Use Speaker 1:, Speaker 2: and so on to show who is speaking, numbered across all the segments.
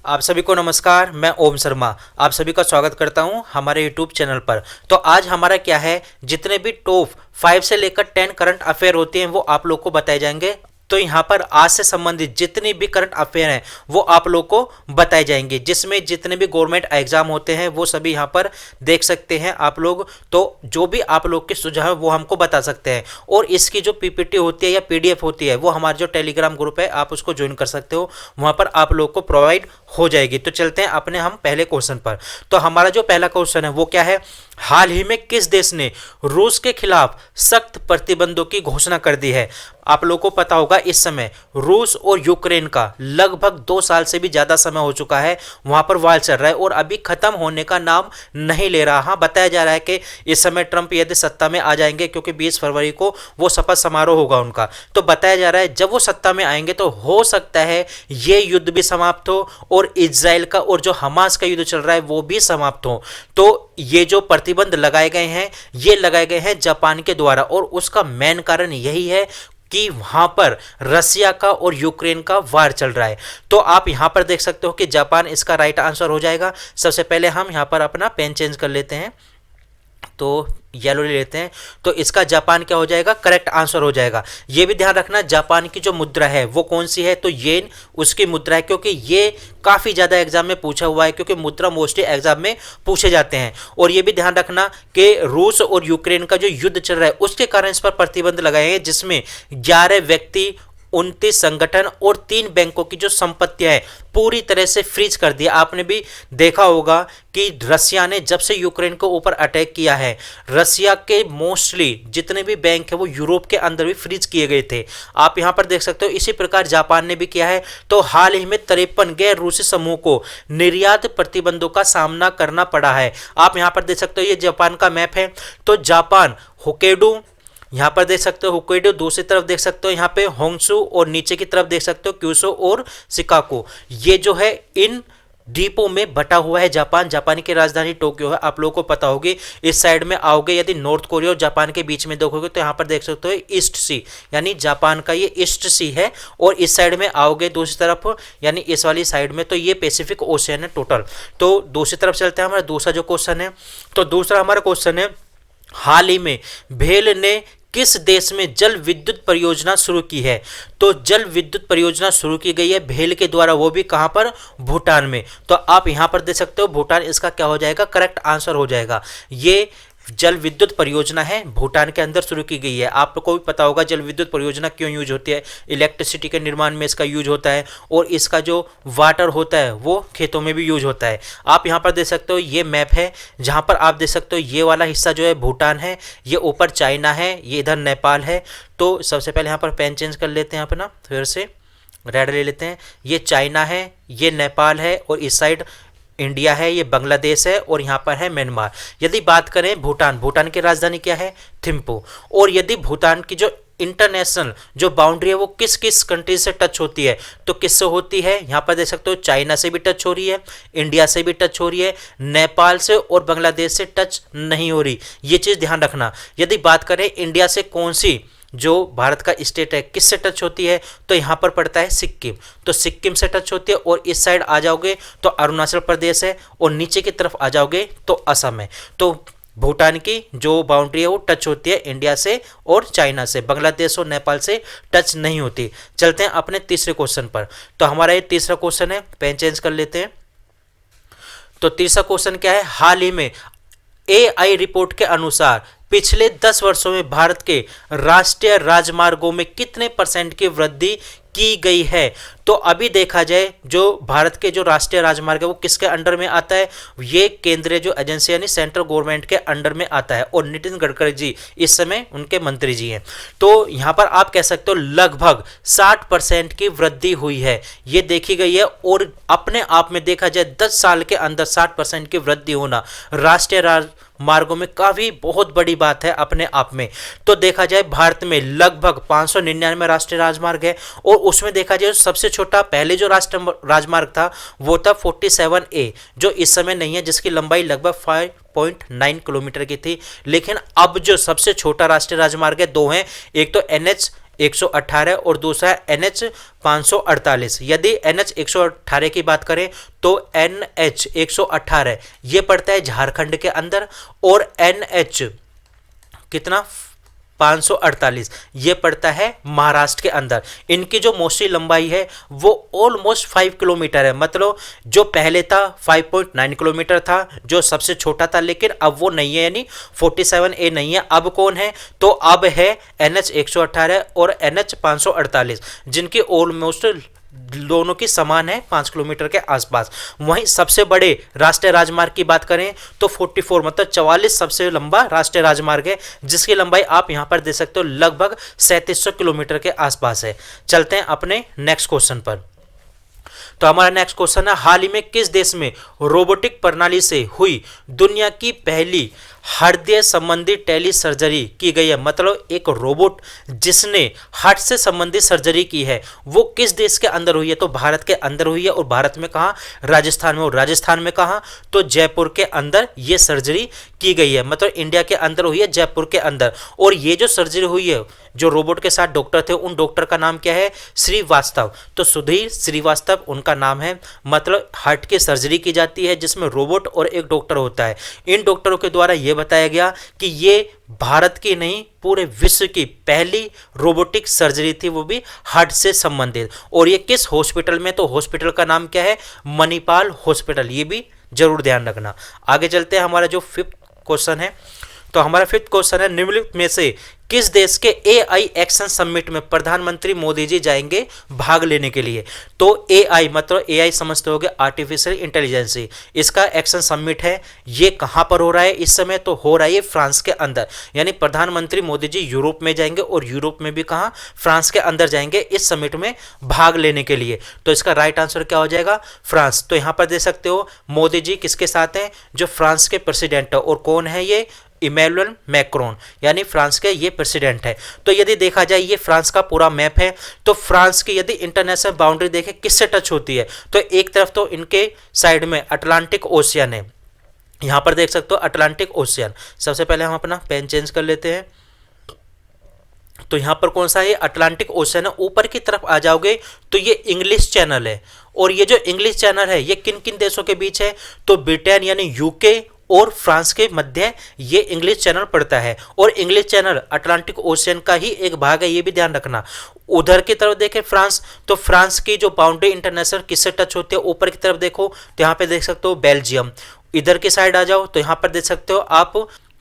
Speaker 1: आप सभी को नमस्कार। मैं ओम शर्मा आप सभी का स्वागत करता हूं हमारे यूट्यूब चैनल पर। तो आज हमारा क्या है, जितने भी टॉप 5 से लेकर 10 करंट अफेयर होते हैं वो आप लोग को बताए जाएंगे। तो यहाँ पर आज से संबंधित जितनी भी करंट अफेयर हैं वो आप लोग को बताए जाएंगे, जिसमें जितने भी गवर्नमेंट एग्जाम होते हैं वो सभी यहाँ पर देख सकते हैं आप लोग। तो जो भी आप लोग के सुझाव है वो हमको बता सकते हैं, और इसकी जो पीपीटी होती है या पीडीएफ होती है वो हमारा जो टेलीग्राम ग्रुप है आप उसको ज्वाइन कर सकते हो, वहाँ पर आप लोग को प्रोवाइड हो जाएगी। तो चलते हैं अपने हम पहले क्वेश्चन पर। तो हमारा जो पहला क्वेश्चन है वो क्या है, हाल ही में किस देश ने रूस के खिलाफ सख्त प्रतिबंधों की घोषणा कर दी है। आप लोगों को पता होगा इस समय रूस और यूक्रेन का लगभग 2 साल से भी ज्यादा समय हो चुका है, वहां पर वार चल रहा है और अभी खत्म होने का नाम नहीं ले रहा। हाँ, बताया जा रहा है कि इस समय ट्रंप यदि सत्ता में आ जाएंगे, क्योंकि 20 फरवरी को वो शपथ समारोह होगा उनका, तो बताया जा रहा है जब वो सत्ता में आएंगे तो हो सकता है ये युद्ध भी समाप्त हो और इजराइल का और जो हमास का युद्ध चल रहा है वो भी समाप्त हो। तो ये जो प्रतिबंध लगाए गए हैं ये लगाए गए हैं जापान के द्वारा, और उसका मेन कारण यही है कि वहां पर रसिया का और यूक्रेन का वार चल रहा है। तो आप यहां पर देख सकते हो कि जापान इसका राइट आंसर हो जाएगा। सबसे पहले हम यहां पर अपना पेन चेंज कर लेते हैं, तो येलो ले लेते हैं। तो इसका जापान क्या हो जाएगा, करेक्ट आंसर हो जाएगा। ये भी ध्यान रखना जापान की जो मुद्रा है वो कौन सी है, तो येन उसकी मुद्रा है, क्योंकि ये काफी ज्यादा एग्जाम में पूछा हुआ है, क्योंकि मुद्रा मोस्टली एग्जाम में पूछे जाते हैं। और ये भी ध्यान रखना कि रूस और यूक्रेन का जो युद्ध चल रहा है उसके कारण इस पर प्रतिबंध लगाए हैं, जिसमें 11 व्यक्ति, 29 संगठन और 3 बैंकों की जो संपत्तियां है पूरी तरह से फ्रीज कर दिया। आपने भी देखा होगा कि रसिया ने जब से यूक्रेन के ऊपर अटैक किया है, रसिया के मोस्टली जितने भी बैंक है वो यूरोप के अंदर भी फ्रीज किए गए थे। आप यहां पर देख सकते हो इसी प्रकार जापान ने भी किया है। तो हाल ही में 53 गैर रूसी समूह को निर्यात प्रतिबंधों का सामना करना पड़ा है। आप यहां पर देख सकते हो ये जापान का मैप है। तो जापान होक्काइडो यहाँ पर देख सकते हो, होक्काइडो दूसरी तरफ देख सकते हो, यहाँ पे होंशु, और नीचे की तरफ देख सकते हो क्यूशो और शिकागो। ये जो है इन द्वीपों में बटा हुआ है जापान। जापान की राजधानी टोक्यो है, आप लोगों को पता होगी। इस साइड में आओगे यदि नॉर्थ कोरिया और जापान के बीच में देखोगे तो यहाँ पर देख सकते हो ईस्ट सी, यानी जापान का ये ईस्ट सी है। और इस साइड में आओगे दूसरी तरफ, यानी इस वाली साइड में, तो ये पैसिफिक ओशियन है टोटल। तो दूसरी तरफ चलते हैं, हमारा दूसरा जो क्वेश्चन है। तो दूसरा हमारा क्वेश्चन है, हाल ही में भेल ने किस देश में जल विद्युत परियोजना शुरू की है। तो जल विद्युत परियोजना शुरू की गई है भेल के द्वारा, वो भी कहां पर, भूटान में। तो आप यहां पर देख सकते हो भूटान, इसका क्या हो जाएगा, करेक्ट आंसर हो जाएगा। ये जल विद्युत परियोजना है भूटान के अंदर शुरू की गई है। आपको भी पता होगा जल विद्युत परियोजना क्यों यूज होती है, इलेक्ट्रिसिटी के निर्माण में इसका यूज होता है, और इसका जो वाटर होता है वो खेतों में भी यूज होता है। आप यहाँ पर देख सकते हो ये मैप है, जहाँ पर आप देख सकते हो ये वाला हिस्सा जो है भूटान है, ये ऊपर चाइना है, ये इधर नेपाल है। तो सबसे पहले यहाँ पर पेन चेंज कर लेते हैं अपना, फिर से रेड ले लेते हैं। ये चाइना है, ये नेपाल है, और इस साइड इंडिया है, ये बांग्लादेश है, और यहाँ पर है म्यांमार। यदि बात करें भूटान, भूटान की राजधानी क्या है, थिम्पू। और यदि भूटान की जो इंटरनेशनल जो बाउंड्री है वो किस किस कंट्री से टच होती है, तो किससे होती है, यहाँ पर देख सकते हो चाइना से भी टच हो रही है, इंडिया से भी टच हो रही है, नेपाल से और बांग्लादेश से टच नहीं हो रही। ये चीज़ ध्यान रखना। यदि बात करें इंडिया से कौन सी जो भारत का स्टेट है किससे टच होती है, तो यहाँ पर पड़ता है सिक्किम। तो सिक्किम से टच होती है, और इस साइड आ जाओगे तो अरुणाचल प्रदेश है, और नीचे की तरफ आ जाओगे तो असम है। तो भूटान की जो बाउंड्री है वो टच होती है इंडिया से और चाइना से, बांग्लादेश और नेपाल से टच नहीं होती। चलते हैं अपने तीसरे क्वेश्चन पर। तो हमारा ये तीसरा क्वेश्चन है, पेन चेंज कर लेते हैं। तो तीसरा क्वेश्चन क्या है, हाल ही में एआई रिपोर्ट के अनुसार पिछले 10 वर्षों में भारत के राष्ट्रीय राजमार्गों में कितने % की वृद्धि की गई है। तो अभी देखा जाए जो भारत के जो राष्ट्रीय राजमार्ग है वो किसके अंडर में आता है, ये केंद्रीय जो एजेंसी यानी सेंट्रल गवर्नमेंट के अंडर में आता है, और नितिन गडकरी जी इस समय उनके मंत्री जी हैं। तो यहाँ पर आप कह सकते हो लगभग 60% की वृद्धि हुई है, ये देखी गई है। और अपने आप में देखा जाए 10 साल के अंदर 60% की वृद्धि होना राष्ट्रीय मार्गों में काफी बहुत बड़ी बात है अपने आप में। तो देखा जाए भारत में लगभग 599 राष्ट्रीय राजमार्ग है, और उसमें देखा जाए सबसे छोटा पहले जो राष्ट्रीय राजमार्ग था वो था 47A, जो इस समय नहीं है, जिसकी लंबाई लगभग 5.9 किलोमीटर की थी। लेकिन अब जो सबसे छोटा राष्ट्रीय राजमार्ग है 2 हैं, एक तो NH 118 और दूसरा है NH 548। यदि NH 118 की बात करें तो NH 118 ये पड़ता है झारखंड के अंदर, और NH कितना 548 ये पड़ता है महाराष्ट्र के अंदर। इनकी जो मोस्टली लंबाई है वो ऑलमोस्ट 5 किलोमीटर है, मतलब जो पहले था 5.9 किलोमीटर था जो सबसे छोटा था, लेकिन अब वो नहीं है, यानी 47A नहीं है। अब कौन है, तो अब है NH 118 और NH 548 जिनकी ऑलमोस्ट दोनों की समान है 5 किलोमीटर के आसपास। वहीं सबसे बड़े राष्ट्रीय राजमार्ग की बात करें तो 44 मतलब 44 सबसे लंबा राष्ट्रीय राजमार्ग है, जिसकी लंबाई आप यहां पर दे सकते हो लगभग 3700 किलोमीटर के आसपास है। चलते हैं अपने नेक्स्ट क्वेश्चन पर। तो हमारा नेक्स्ट क्वेश्चन है, हाल ही में किस देश में रोबोटिक प्रणाली से हुई दुनिया की पहली हृदय संबंधी टेली सर्जरी की गई है। मतलब एक रोबोट जिसने हार्ट से संबंधित सर्जरी की है वो किस देश के अंदर हुई है, तो भारत के अंदर हुई है। और भारत में कहाँ, राजस्थान में। और राजस्थान में कहाँ, तो जयपुर के अंदर ये सर्जरी की गई है, मतलब इंडिया के अंदर हुई है, जयपुर के अंदर। और ये जो सर्जरी हुई है, जो रोबोट के साथ डॉक्टर थे उन डॉक्टर का नाम क्या है, श्रीवास्तव। तो सुधीर श्रीवास्तव उनका नाम है। मतलब हार्ट की सर्जरी की जाती है जिसमें रोबोट और एक डॉक्टर होता है। इन डॉक्टरों के द्वारा यह बताया गया कि ये भारत की नहीं पूरे विश्व की पहली रोबोटिक सर्जरी थी, वो भी हार्ट से संबंधित। और ये किस हॉस्पिटल में, तो हॉस्पिटल का नाम क्या है, मणिपाल हॉस्पिटल। ये भी जरूर ध्यान रखना। आगे चलते हैं, हमारा जो 5th क्वेश्चन है, तो हमारा 5th क्वेश्चन है, निम्नलिखित में से किस देश के AI एक्शन समिट में प्रधानमंत्री मोदी जी जाएंगे भाग लेने के लिए। तो AI मतलब AI समझते होंगे आर्टिफिशियल इंटेलिजेंस, इसका एक्शन समिट है। ये कहां पर हो रहा है इस समय, तो हो रहा है फ्रांस के अंदर। यानी प्रधानमंत्री मोदी जी यूरोप में जाएंगे, और यूरोप में भी कहां, फ्रांस के अंदर जाएंगे इस समिट में भाग लेने के लिए। तो इसका राइट आंसर क्या हो जाएगा, फ्रांस। तो यहां पर देख सकते हो मोदी जी किसके साथ हैं, जो फ्रांस के प्रेसिडेंट है। और कौन है ये, इमैनुअल मैक्रोन, यानी फ्रांस के ये प्रेसिडेंट है। तो यदि देखा जाए ये फ्रांस का पूरा मैप है, तो फ्रांस की यदि इंटरनेशनल बाउंड्री देखें किससे टच होती है, तो एक तरफ तो इनके साइड में अटलांटिक ओशियन है, यहां पर देख सकते हो अटलांटिक ओशियन। सबसे पहले हम अपना पेन चेंज कर लेते हैं। तो यहां पर कौन सा है, अटलांटिक ओशियन है। ऊपर की तरफ आ जाओगे तो ये इंग्लिश चैनल है। और ये जो इंग्लिश चैनल है ये किन किन देशों के बीच है, तो ब्रिटेन यानी यूके और फ्रांस के मध्य ये इंग्लिश चैनल पड़ता है। और इंग्लिश चैनल अटलांटिक ओशियन का ही एक भाग है, ये भी ध्यान रखना। उधर की तरफ देखें फ्रांस, तो फ्रांस की जो बाउंड्री इंटरनेशनल किससे टच होती है, ऊपर की तरफ देखो तो यहाँ पे देख सकते हो बेल्जियम। इधर की साइड आ जाओ तो यहाँ पर देख सकते हो आप,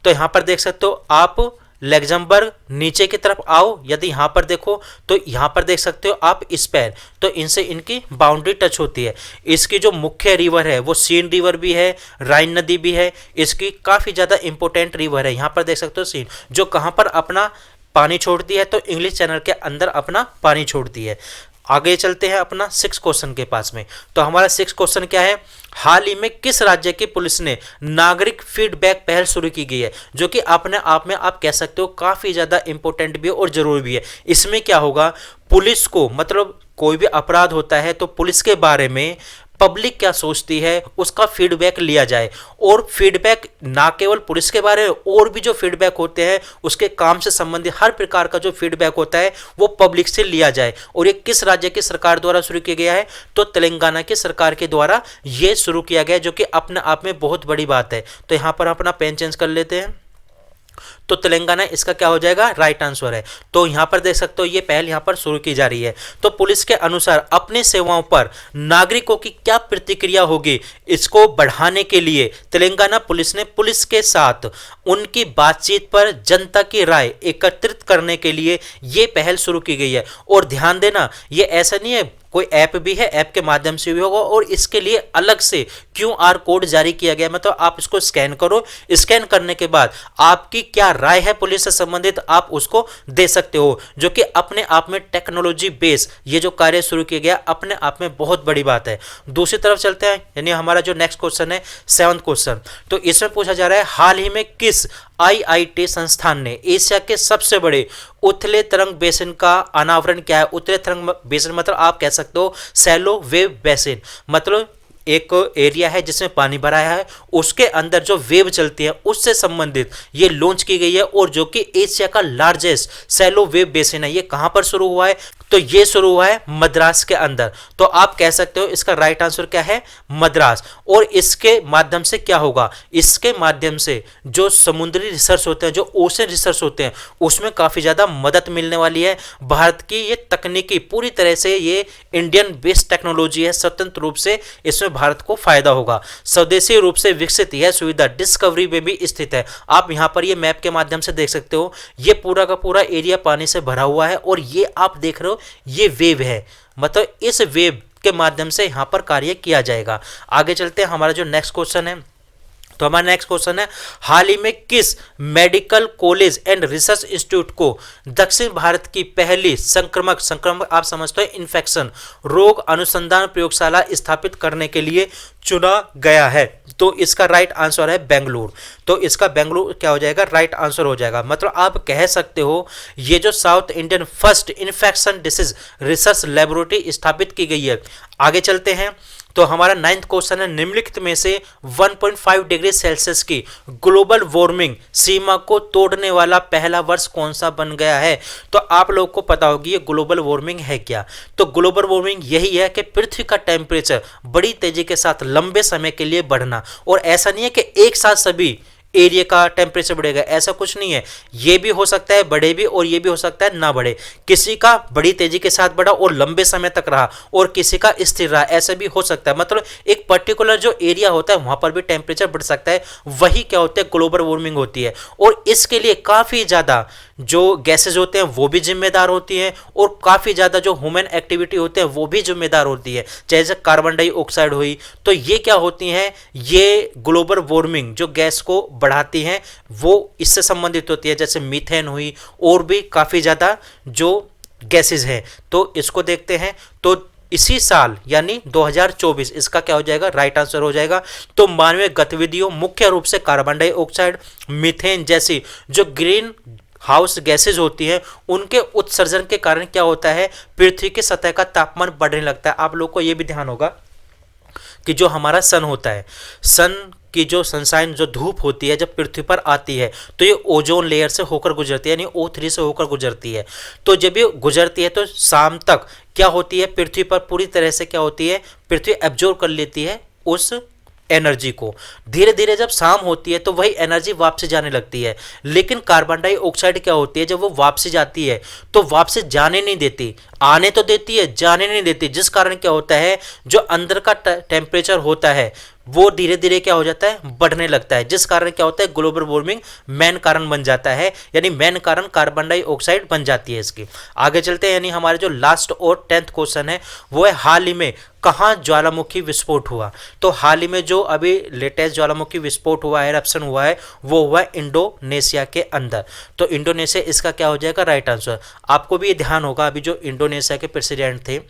Speaker 1: तो यहाँ पर देख सकते हो आप लग्जमबर्ग। नीचे की तरफ आओ, यदि यहां पर देखो तो यहां पर देख सकते हो आप स्पेन। तो इनसे इनकी बाउंड्री टच होती है। इसकी जो मुख्य रिवर है वो सीन रिवर भी है, राइन नदी भी है। इसकी काफी ज्यादा इंपॉर्टेंट रिवर है, यहां पर देख सकते हो सीन, जो कहां पर अपना पानी छोड़ती है, तो इंग्लिश चैनल के अंदर अपना पानी छोड़ती है। आगे चलते हैं अपना 6 क्वेश्चन के पास में। तो हमारा 6 क्वेश्चन क्या है, हाल ही में किस राज्य की पुलिस ने नागरिक फीडबैक पहल शुरू की गई है, जो कि अपने आप में आप कह सकते हो काफी ज्यादा इंपॉर्टेंट भी है और जरूरी भी है। इसमें क्या होगा, पुलिस को मतलब कोई भी अपराध होता है तो पुलिस के बारे में पब्लिक क्या सोचती है उसका फीडबैक लिया जाए। और फीडबैक ना केवल पुलिस के बारे में, और भी जो फीडबैक होते हैं उसके काम से संबंधित हर प्रकार का जो फीडबैक होता है वो पब्लिक से लिया जाए। और ये किस राज्य की सरकार द्वारा शुरू किया गया है, तो तेलंगाना की सरकार के द्वारा ये शुरू किया गया है, जो कि अपने आप में बहुत बड़ी बात है। तो यहां पर अपना पेन चेंज कर लेते हैं। तो तेलंगाना इसका क्या हो जाएगा, राइट आंसर है। तो यहां पर देख सकते हो ये पहल यहां पर शुरू की जा रही है। तो पुलिस के अनुसार अपनी सेवाओं पर नागरिकों की क्या प्रतिक्रिया होगी, इसको बढ़ाने के लिए तेलंगाना पुलिस ने पुलिस के साथ उनकी बातचीत पर जनता की राय एकत्रित करने के लिए ये पहल शुरू की गई है। और ध्यान देना ये ऐसा नहीं है, कोई ऐप भी है, ऐप के माध्यम से भी होगा। और इसके लिए अलग से QR कोड जारी किया गया, मतलब आप इसको स्कैन करो, स्कैन करने के बाद आपकी क्या राय है पुलिस से संबंधित आप उसको दे सकते हो, जो कि अपने आप में टेक्नोलॉजी बेस ये जो कार्य शुरू किया गया अपने आप में बहुत बड़ी बात है। दूसरी तरफ चलते हैं, यानी हमारा जो नेक्स्ट क्वेश्चन है 7th क्वेश्चन। तो इसमें पूछा जा रहा है हाल ही में किस IIT संस्थान ने एशिया के सबसे बड़े उथले तरंग बेसिन का अनावरण किया है। उथले तरंग बेसिन मतलब आप कह सकते हो सैलो वेव बेसिन, मतलब एक एरिया है जिसमें पानी भरा है, उसके अंदर जो वेव चलती है उससे संबंधित ये लॉन्च की गई है, और जो कि एशिया का लार्जेस्ट सैलो वेव बेसिन है। ये कहां पर शुरू हुआ है? तो ये शुरू हुआ है मद्रास के अंदर। तो आप कह सकते हो इसका राइट आंसर क्या है? मद्रास। और इसके माध्यम से क्या होगा? इसके माध्यम से जो समुद्री रिसर्च होते हैं, जो ओशन रिसर्च होते हैं, उसमें काफी ज्यादा मदद मिलने वाली है। भारत की ये तकनीकी पूरी तरह से ये इंडियन बेस्ड टेक्नोलॉजी है, स्वतंत्र रूप से इसमें भारत को फायदा होगा। स्वदेशी रूप से विकसित यह सुविधा डिस्कवरी में भी स्थित है। आप यहां पर ये मैप के माध्यम से देख सकते हो, ये पूरा का पूरा एरिया पानी से भरा हुआ है, और ये आप देख रहे हो ये वेव है, मतलब इस वेव के माध्यम से यहां पर कार्य किया जाएगा। आगे चलते हैं, हमारा जो नेक्स्ट क्वेश्चन है, तो हमारा नेक्स्ट क्वेश्चन है, हाल ही में किस medical college and research institute को दक्षिण भारत की पहली संक्रमक आप समझते हो इन्फेक्शन रोग अनुसंधान प्रयोगशाला स्थापित करने के लिए चुना गया है? तो इसका राइट आंसर है बेंगलुरु। तो इसका बेंगलुरु क्या हो जाएगा? राइट आंसर हो जाएगा। मतलब आप कह सकते हो ये जो south Indian first infection disease research laboratory स्थापित की गई है। आगे चलते हैं, तो हमारा 9th क्वेश्चन है, निम्नलिखित में से 1.5 डिग्री सेल्सियस की ग्लोबल वार्मिंग सीमा को तोड़ने वाला पहला वर्ष कौन सा बन गया है? तो आप लोग को पता होगी ये ग्लोबल वार्मिंग है क्या। तो ग्लोबल वार्मिंग यही है कि पृथ्वी का टेम्परेचर बड़ी तेजी के साथ लंबे समय के लिए बढ़ना, और ऐसा नहीं है कि एक साथ सभी एरिया का टेम्परेचर बढ़ेगा, ऐसा कुछ नहीं है। ये भी हो सकता है बढ़े भी, और ये भी हो सकता है ना बढ़े। किसी का बड़ी तेजी के साथ बढ़ा और लंबे समय तक रहा, और किसी का स्थिर रहा, ऐसा भी हो सकता है। मतलब एक पर्टिकुलर जो एरिया होता है वहां पर भी टेम्परेचर बढ़ सकता है, वही क्या होता है? ग्लोबल वार्मिंग होती है। और इसके लिए काफी ज्यादा जो गैसेज होते हैं वो भी जिम्मेदार होती हैं, और काफी ज्यादा जो ह्यूमन एक्टिविटी होते हैं वो भी जिम्मेदार होती है, जैसे कार्बन डाइऑक्साइड हुई। तो ये क्या होती हैं? ये ग्लोबल वार्मिंग जो गैस को बढ़ाती हैं वो इससे संबंधित होती है, जैसे मीथेन हुई, और भी काफी ज्यादा जो गैसेज हैं। तो इसको देखते हैं, तो इसी साल यानी 2024 इसका क्या हो जाएगा? राइट आंसर हो जाएगा। तो मानवीय गतिविधियों मुख्य रूप से कार्बन डाइऑक्साइड, मीथेन जैसी जो ग्रीन हाउस गैसेज होती हैं उनके उत्सर्जन के कारण क्या होता है? पृथ्वी की सतह का तापमान बढ़ने लगता है। आप लोग को यह भी ध्यान होगा कि जो हमारा सन होता है, सन की जो सनशाइन जो धूप होती है जब पृथ्वी पर आती है तो ये ओजोन लेयर से होकर गुजरती है, यानी O3 से होकर गुजरती है। तो जब ये गुजरती है तो शाम तक क्या होती है? पृथ्वी पर पूरी तरह से क्या होती है? पृथ्वी एब्जॉर्ब कर लेती है उस एनर्जी को। धीरे धीरे जब शाम होती है तो वही एनर्जी वापसी जाने लगती है। लेकिन कार्बन डाइऑक्साइड क्या होती है? जब वो वापसी जाती है तो वापसी जाने नहीं देती, आने तो देती है, जाने नहीं देती, जिस कारण क्या होता है? जो अंदर का टेम्परेचर होता है वो धीरे धीरे क्या हो जाता है? बढ़ने लगता है, जिस कारण क्या होता है? ग्लोबल वार्मिंग मेन कारण बन जाता है, यानी मेन कारण कार्बन डाइऑक्साइड बन जाती है इसकी। आगे चलते हैं, यानी हमारे जो लास्ट और 10th क्वेश्चन है वो है, हाल ही में कहाँ ज्वालामुखी विस्फोट हुआ? तो हाल ही में जो अभी लेटेस्ट ज्वालामुखी विस्फोट हुआ है, एरप्शन हुआ है, वो हुआ है इंडोनेशिया के अंदर। तो इंडोनेशिया इसका क्या हो जाएगा? Right answer. आपको भी ये ध्यान होगा, अभी जो इंडोनेशिया के प्रेसिडेंट थे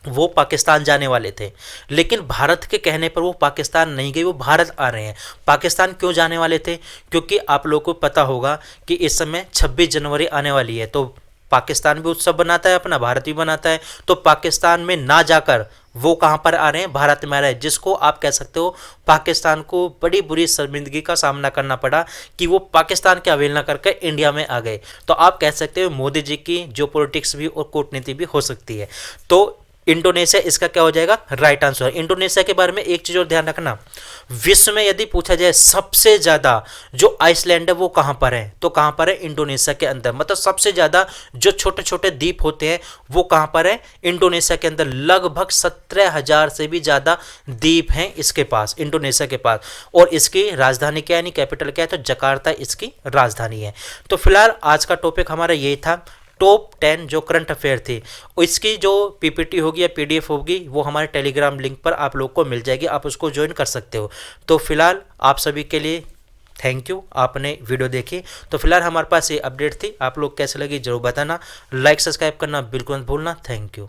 Speaker 1: वो पाकिस्तान जाने वाले थे, लेकिन भारत के कहने पर वो पाकिस्तान नहीं गए, वो भारत आ रहे हैं। पाकिस्तान क्यों जाने वाले थे? क्योंकि आप लोगों को पता होगा कि इस समय 26 जनवरी आने वाली है, तो पाकिस्तान भी उत्सव बनाता है अपना, भारत भी बनाता है। तो पाकिस्तान में ना जाकर वो कहां पर आ रहे हैं? भारत में आ रहे हैं, जिसको आप कह सकते हो पाकिस्तान को बड़ी बुरी शर्मिंदगी का सामना करना पड़ा कि वो पाकिस्तान की अवहेलना करके इंडिया में आ गए। तो आप कह सकते हो मोदी जी की जो पॉलिटिक्स भी और कूटनीति भी हो सकती है। तो इंडोनेशिया इसका क्या हो जाएगा? Right answer. इंडोनेशिया के बारे में एक चीज और ध्यान रखना, विश्व में यदि पूछा जाए सबसे ज्यादा जो आइसलैंड है वो कहां पर है? तो कहां पर है? इंडोनेशिया के अंदर। मतलब सबसे ज्यादा जो छोटे छोटे द्वीप होते हैं वो कहां पर है? इंडोनेशिया के अंदर। लगभग 17,000 से भी ज्यादा द्वीप हैं इसके पास, इंडोनेशिया के पास। और इसकी राजधानी क्या है, यानी कैपिटल क्या है? तो जकार्ता इसकी राजधानी है। तो फिलहाल आज का टॉपिक हमारा यही था, टॉप 10 जो करंट अफेयर थी। इसकी जो पीपीटी होगी या पीडीएफ होगी वो हमारे टेलीग्राम लिंक पर आप लोग को मिल जाएगी, आप उसको ज्वाइन कर सकते हो। तो फिलहाल आप सभी के लिए थैंक यू, आपने वीडियो देखी। तो फिलहाल हमारे पास ये अपडेट थी, आप लोग कैसे लगी जरूर बताना, लाइक सब्सक्राइब करना बिल्कुल मत भूलना। Thank you.